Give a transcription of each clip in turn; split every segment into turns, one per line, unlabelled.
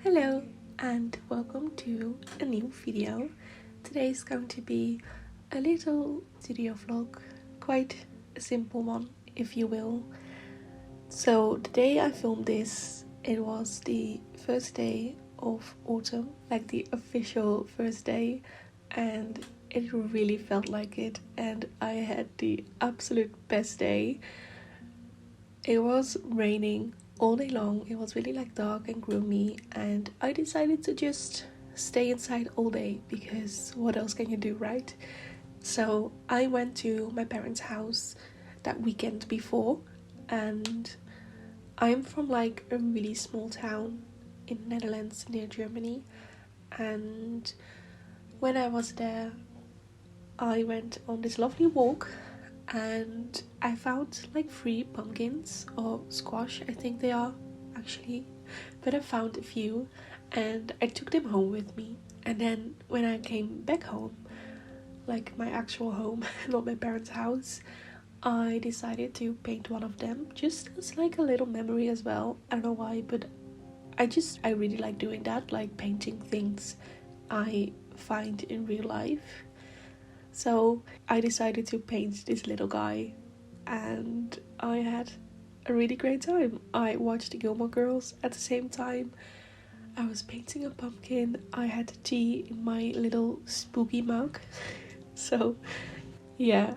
Hello and welcome to a new video. Today is going to be a little studio vlog, quite a simple one if you will. So the day I filmed this, it was the first day of autumn, like the official first day, and it really felt like it, and I had the absolute best day. It was raining all day long. It was really dark and gloomy, and I decided to just stay inside all day because what else can you do, right? So I went to my parents' house that weekend before, and I'm from a really small town in the Netherlands near Germany, and when I was there I went on this lovely walk and I found 3 pumpkins or squash, I think they are actually, but I found a few and I took them home with me. And then when I came back home, like my actual home, not my parents' house, I decided to paint one of them just as a little memory as well. I don't know why, but I really like doing that, like painting things I find in real life. So I decided to paint this little guy and I had a really great time. I watched the Gilmore Girls at the same time. I was painting a pumpkin. I had tea in my little spooky mug. So yeah,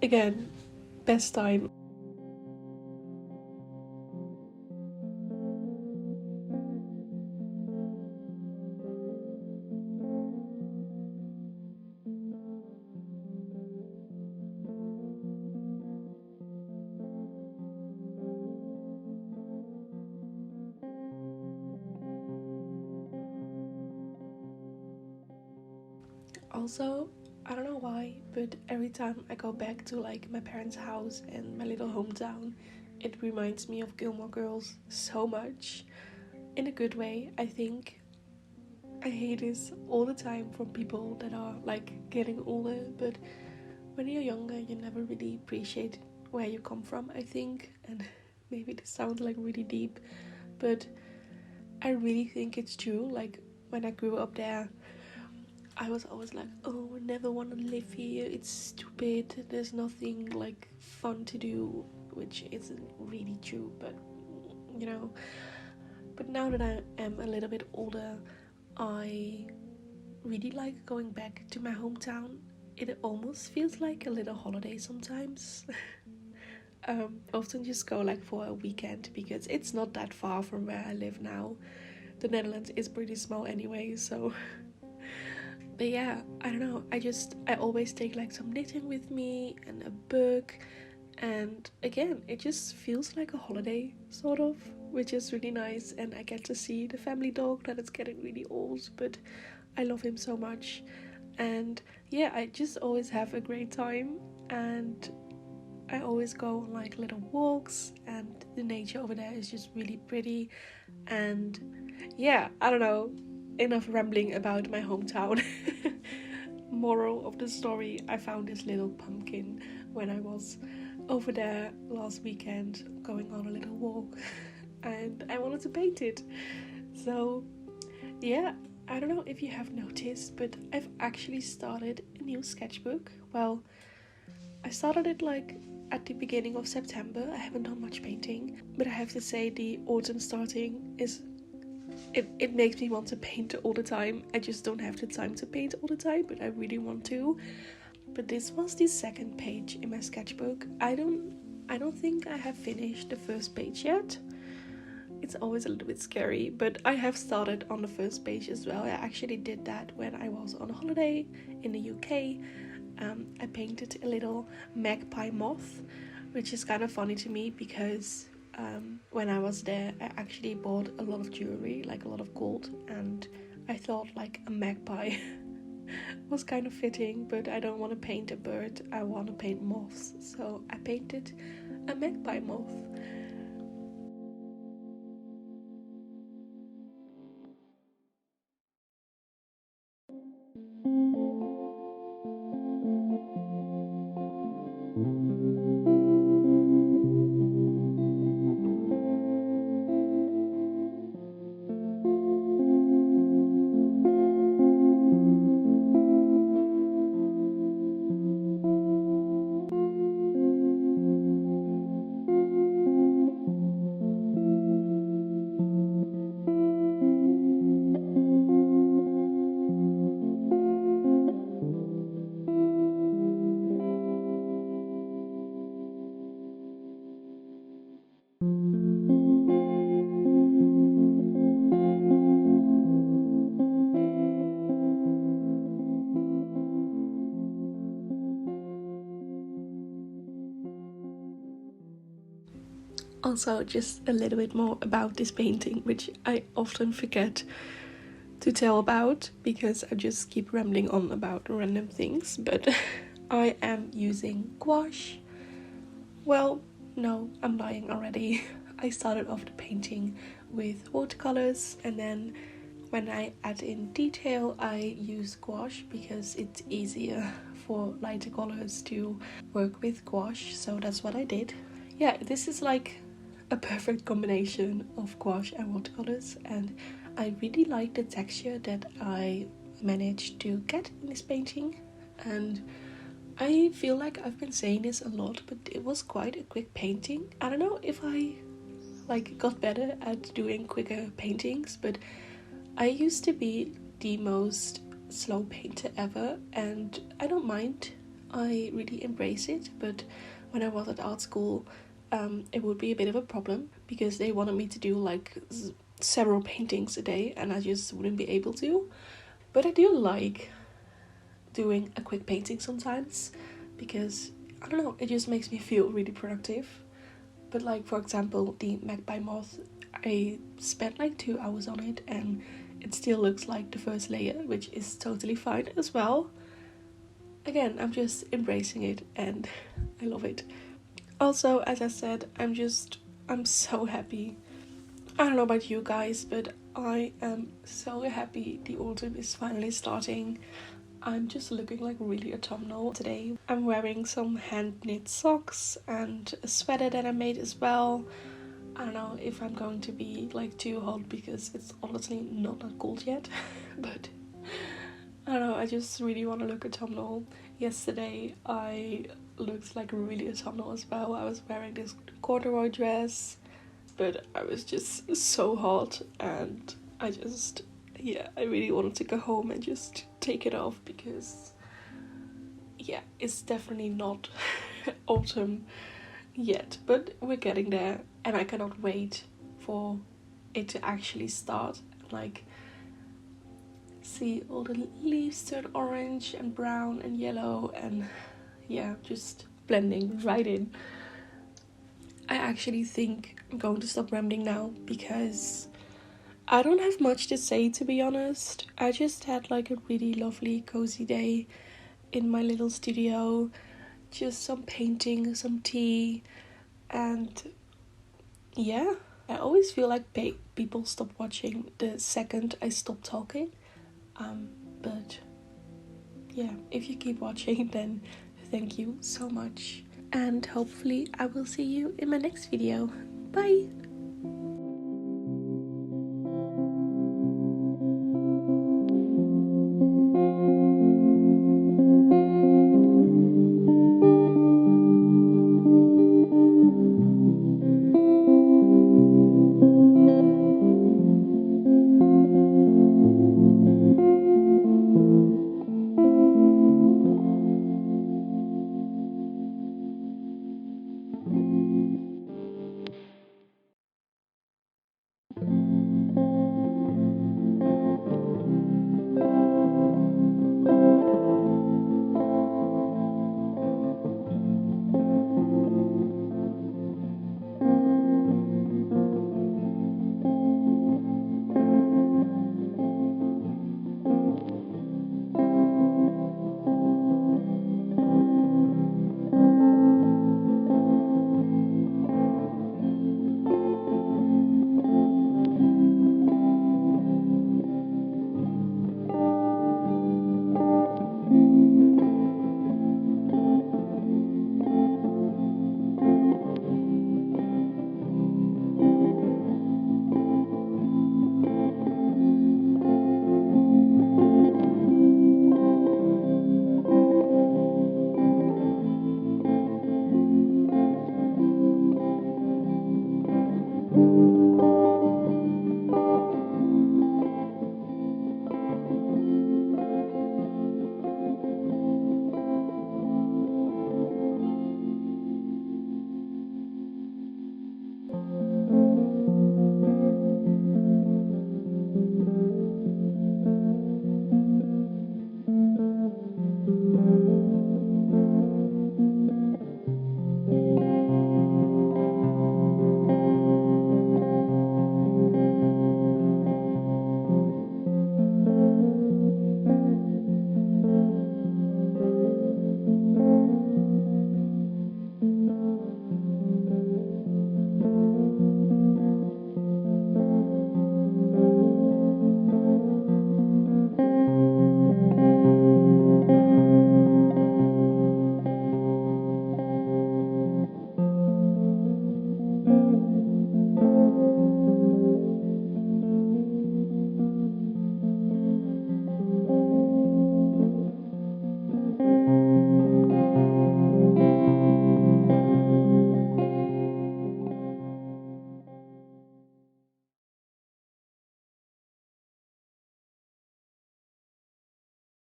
again, best time. Also, I don't know why, but every time I go back to my parents' house and my little hometown, it reminds me of Gilmore Girls so much. In a good way, I think. I hate this all the time from people that are getting older, but when you're younger, you never really appreciate where you come from, I think. And maybe this sounds really deep, but I really think it's true. When I grew up there, I was always oh, I never want to live here. It's stupid. There's nothing fun to do, which isn't really true, but you know. But now that I am a little bit older, I really like going back to my hometown. It almost feels like a little holiday sometimes. Often just go for a weekend because it's not that far from where I live now. The Netherlands is pretty small anyway, so but yeah, I don't know. I always take some knitting with me and a book, and again, it just feels like a holiday sort of, which is really nice. And I get to see the family dog that is getting really old, but I love him so much. And yeah, I just always have a great time, and I always go on little walks, and the nature over there is just really pretty. And yeah, I don't know, enough rambling about my hometown. Moral of the story, I found this little pumpkin when I was over there last weekend going on a little walk and I wanted to paint it. So yeah, I don't know if you have noticed, but I've actually started a new sketchbook. Well, I started it at the beginning of September. I haven't done much painting, but I have to say the autumn starting is it makes me want to paint all the time. I just don't have the time to paint all the time, but I really want to. But this was the second page in my sketchbook. I don't think I have finished the first page yet. It's always a little bit scary, but I have started on the first page as well. I actually did that when I was on holiday in the UK. I painted a little magpie moth, which is kind of funny to me because when I was there, I actually bought a lot of jewelry, a lot of gold, and I thought a magpie was kind of fitting, but I don't want to paint a bird, I want to paint moths, so I painted a magpie moth. Also, just a little bit more about this painting, which I often forget to tell about because I just keep rambling on about random things, but I am using gouache. Well, no, I'm lying already. I started off the painting with watercolors, and then when I add in detail I use gouache because it's easier for lighter colors to work with gouache, so that's what I did. Yeah, this is like a perfect combination of gouache and watercolors, and I really like the texture that I managed to get in this painting. And I feel like I've been saying this a lot, but it was quite a quick painting. I don't know if I got better at doing quicker paintings, but I used to be the most slow painter ever, and I don't mind. I really embrace it, but when I was at art school, it would be a bit of a problem because they wanted me to do like several paintings a day, and I just wouldn't be able to. But I do like doing a quick painting sometimes because, I don't know, it just makes me feel really productive. But like, for example, the magpie moth, I spent like 2 hours on it and it still looks like the first layer, which is totally fine as well. Again, I'm just embracing it and I love it. Also, as I said, I'm so happy. I don't know about you guys, but I am so happy the autumn is finally starting. I'm just looking like really autumnal today. I'm wearing some hand knit socks and a sweater that I made as well. I don't know if I'm going to be like too hot because it's honestly not that cold yet. But I don't know, I just really want to look autumnal. Yesterday I looked like really autumnal as well. I was wearing this corduroy dress, but I was just so hot and I really wanted to go home and just take it off because, yeah, it's definitely not autumn yet, but we're getting there and I cannot wait for it to actually start. Like, see all the leaves turn orange and brown and yellow and, yeah, just blending right in. I actually think I'm going to stop rambling now because I don't have much to say, to be honest. I just had like a really lovely cozy day in my little studio. Just some painting, some tea, and yeah. I always feel like people stop watching the second I stop talking. But yeah, if you keep watching, then thank you so much. And hopefully I will see you in my next video. Bye!